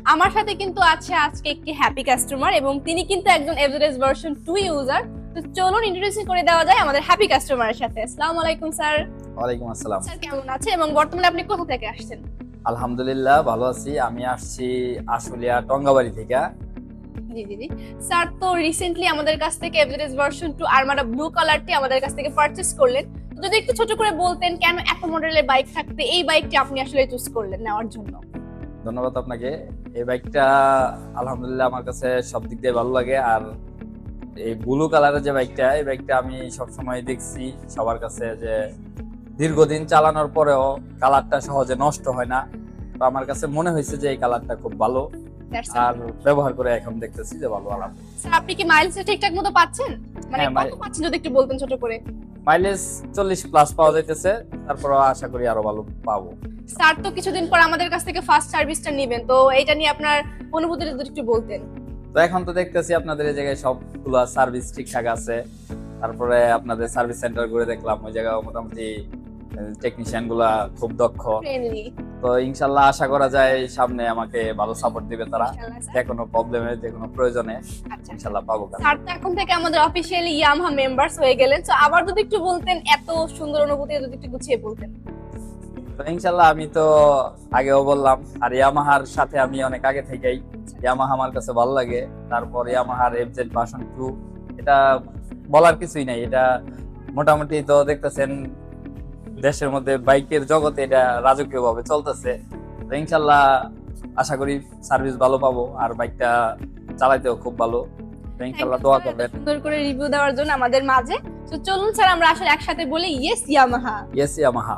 আমার সাথে কিন্তু আছে আজকে একটি হ্যাপি কাস্টমার এবং তিনি কিন্তু একজন এভারেজ ভার্সন 2 ইউজার। তো চলুন ইন্ট্রোডিউস করে দেওয়া যায় আমাদের হ্যাপি কাস্টমারের সাথে। আসসালামু আলাইকুম স্যার। ওয়ালাইকুম আসসালাম। স্যার কেমন আছেন এবং বর্তমানে আপনি কোথা থেকে আসছেন? আলহামদুলিল্লাহ ভালো আছি। আমি আসছি আশুলিয়া টঙ্গাবাড়ি থেকে। জি জি জি। স্যার তো রিসেন্টলি আমাদের কাছ থেকে এভারেজ ভার্সন 2 আরমাডা ব্লু কালারটি আমাদের কাছ থেকে পারচেজ করলেন। তো যদি একটু ছোট করে বলতেন কেন এত মডেলের বাইক থাকতে এই বাইকটি আপনি আসলে চুজ করলেন নেওয়ার জন্য? ধন্যবাদ আপনাকে। এই বাইকটা আলহামদুলিল্লাহ আমার কাছে সব দিক দিয়ে ভালো লাগে। আর এই ব্লু কালারের যে বাইকটা, এই বাইকটা আমি সবসময় দেখছি সবার কাছে যে দীর্ঘদিন চালানোর পরেও কালারটা সহজে নষ্ট হয় না। তো আমার কাছে মনে হয়েছে যে এই কালারটা খুব ভালো, আর ব্যবহার করে এখন দেখতেছি যে ভালো। আলহামদুলিল্লাহ। স্যার আপনি কি মাইলেজ ঠিকঠাক মতো পাচ্ছেন? মানে হ্যাঁ, কত পাচ্ছেন যদি একটু বলতেন ছোট করে? মাইলেজ 40+ পাওয়া যাইতেছে, তারপর আশা করি আরো ভালো পাবো। স্যার তো কিছুদিন পর আমাদের কাছ থেকে ফার্স্ট সার্ভিসটা নেবেন, তো এটা নিয়ে আপনার অনুভূতিটা যদি একটু বলতেন। তো এখন তো দেখতেছি আপনাদের এই জায়গায় সবগুলো সার্ভিস ঠিকঠাক আছে। তারপরে আপনাদের সার্ভিস সেন্টার ঘুরে দেখলাম, ওই জায়গায় মোটামুটি টেকনিশিয়ান গুলা খুব দক্ষ। ফ্রেন্ডলি। তো ইনশাল্লাহ আশা করা যায় সামনে আমাকে ভালো সাপোর্ট দিবে তারা, ইনশাআল্লাহ স্যার। যে কোনো প্রবলেমে যে কোনো প্রয়োজনে আচ্ছা ইনশাল্লাহ পাবো। স্যার তো এখন থেকে আমাদের অফিশিয়ালি ইয়ামাহা মেম্বারস হয়ে গেলেন, তো আবার যদি একটু বলতেন এত সুন্দর অনুভূতি যদি একটু গুছিয়ে বলতেন। তো ইনশাল্লাহ আমি তো আগেও বললাম, আর ইয়ামাহার সাথে আমি অনেক আগে থেকেই, ইয়ামাহা আমার কাছে ভালো লাগে। তারপর ইয়ামাহার এফজেড ভার্সন 2, এটা বলার কিছুই নাই। এটা মোটামুটি তো দেখতেছেন দেশের মধ্যে বাইকের জগতে এটা রাজকীয় ভাবে চলতেছে। তো ইনশাল্লাহ আশা করি সার্ভিস ভালো পাবো, আর বাইকটা চালাইতেও খুব ভালো। তো ইনশাল্লাহ দোয়া করবেন। সুন্দর করে রিভিউ দেওয়ার জন্য আমাদের মাঝে। তো চলুন স্যার আমরা আসলে একসাথে বলি ইয়েস ইয়ামাহা। Yes Yamaha.